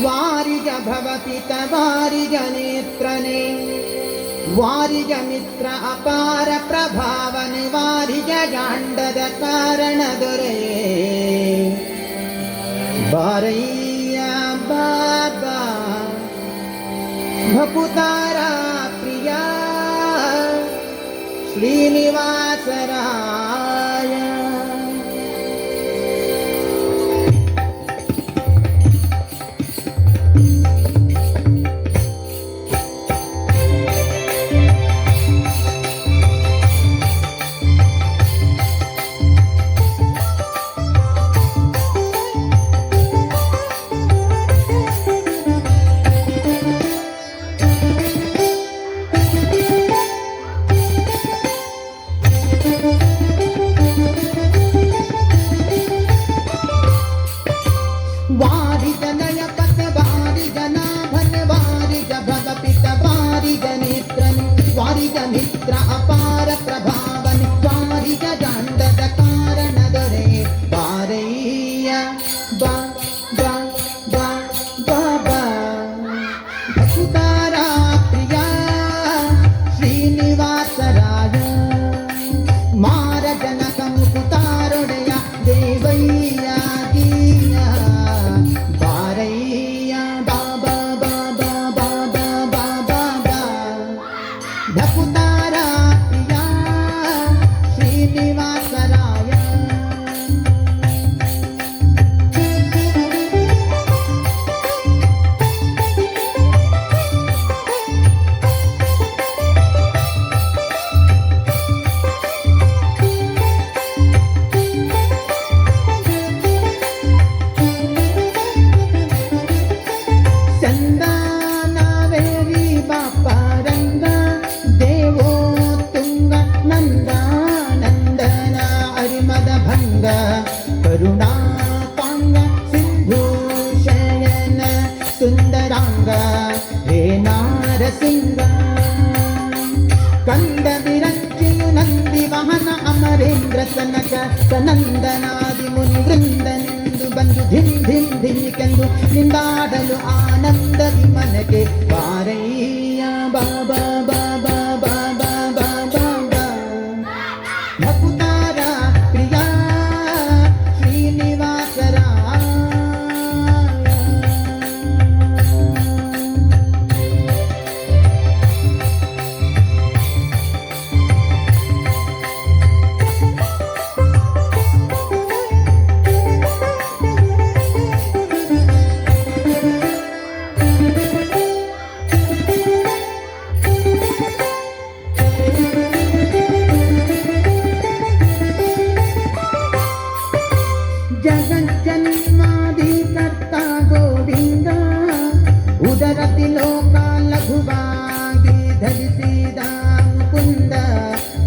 ವಾರಿಜ ಭವಪಿತ ವಾರಿಜ ನೇತ್ರನೆ ವಾರಿಜ ಮಿತ್ರ ಅಪಾರ ಪ್ರಭಾವನೆ ವಾರಿಜ ಜಾಂಡದ ಕಾರಣ ದೊರೆಯೇ ಬಾರಯ್ಯ ಬಾಬಾ ಭಕುತಾರ ಪ್ರಿಯ ಶ್ರೀನಿವಾಸರಾಯ. ವಾರಿಜ ನಯಪತ ವಾರಿಜ ನಾಭನ ವಾರಿಜ ಭವಪಿತ ವಾರಿಜ ನೇತ್ರನೆ ವಾರಿಜ ಮಿತ್ರ ಅಪಾರ ಪ್ರಭಾವನೆ ವಾರಿಜ ಜಾಂಡದ ಕಾರಣ ದೊರೆ ಬಾರಯ್ಯ ಬಾ ಬಾ ಬಾ ಬಾಬಾ ಭಕುತಾರ ಪ್ರಿಯ ಶ್ರೀನಿವಾಸರಾಯ ಮಾರ ಜನಕ ಮುಕುತಾರೊಡೆಯ ದೇವಯ್ಯ ಗೀಯ ಬಾರಯ್ಯ ಬಾಬಾ ಬಾಬಾ ಬಾಬಾ ಬಾಬಾ ಬಾ ಭಕುತಾರ ಪ್ರಿಯ ಶ್ರೀನಿವಾಸರಾಯ. ಚಂದನವೇರಿ ಬಾಪರಂಗ ದೇವೋ ತುಂಗ ನಂದ ನಂದನ ಅರಿಮದ ಭಂಗ ಕರುಣಾ ಪಾಂಗ ಸಿಂಧು ಶಯನ ಸುಂದರಾಂಗ ಹೇ ನಾರಸಿಂಗ ಕಂದ ವಿರಂಚಿಯು ನಂದಿ ವಾಹನ ಅಮರೇಂದ್ರ ಸನಕ ಸನಂದನಾದಿ ಮುನಿ ವೃಂದನೆಂದು ಬಂದು ಧಿಂ ಧಿಂ ಧಿಮಿಕೆಂದು ನಿಂದಾಡಲು ಆನಂದ ವಿಮನಕ್ಕೆ ಬಾರಯ್ಯ ಬಾಬಾ ಬಾಬಾ ಬಾಬಾ ಬಾಬಾ ಬಾ ಭಕುತಾರ ಪ್ರಿಯ ಶ್ರೀನಿವಾಸರಾಯ. ಜಗಜ್ಜನ್ಮಾದಿಕರ್ತ ಗೋವಿಂದ ಉದರತಿ ಲೋಕ ಲಘುವಾಗಿ ಧರಿಸಿದ ಮುಕುಂದ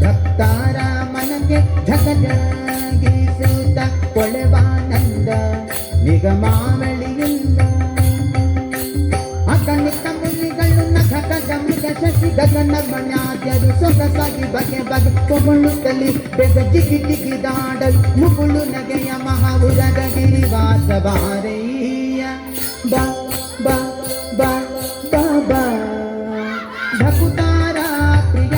ಭಕ್ತಾರ ಮನಗೆ ಝಗಜಗಿಸುತ್ತ ಕೊಳೆವಾನಂದ ನಿಗಮಾವಳಿಯಿಂದ ಅಗಣಿತ ಮುನಿಗಳು ನಖ ಗಮಗ ಶಶಿ ಗಗನ ಮಣ್ಯಾದ್ಯರು ಸೊಗಸಾಗಿ ಬಗೆ ಬಗೆ ಕೊಗೊಳ್ಳುತ್ತಲಿ ಬೆಗ ಜಿಗಿ ಜಿಗಿದಾಡಲು ಮುಗುಳು ನಗೆಯ ಮಹಾವುರದ ಗಿರಿವಾಸ ಬಾರಯ್ಯ ಬಾ ಬಾ ಬಾ ಬಾ ಬಾ ಭಕುತಾರ ಪ್ರಿಯ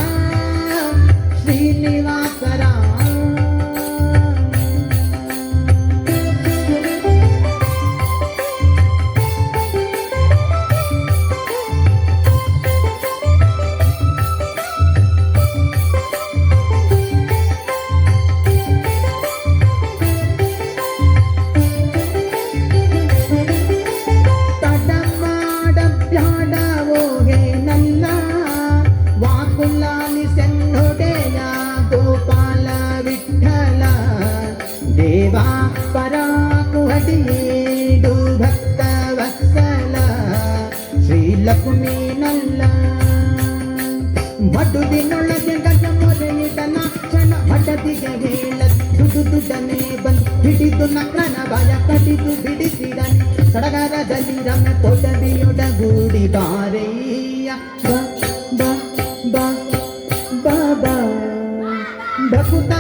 ಶ್ರೀನಿವಾಸರಾಯ. ದೇವಾ ಪರಾಕುಹಡಿಯೇಡು ಭಕ್ತ ವತ್ಸಲ ಶ್ರೀಲಕ್ಷ್ಮೀ ನಲ್ಲ ಮಡುದಿನೊಳಗೆ ಗಜ ಮೊರೆಯಿದನ ಕ್ಷಣ ಮಡದಿಗೆ ಹೇಳ ದುಡುದನೆ ಬಂದು ಹಿಡಿದು ನಕ್ರನ ಭಯ ಕಡಿದು ಬಿಡಿಸಿದನೆ ಸಡಗರದಲ್ಲಿ ರಮ್ಯ ಕೊಡದಿಯೊಡಗೂಡಿ ಬಾರಯ್ಯ ಬಾ ಬಾ ಬಾ ಬಾ ಬಾ ಭಕುತ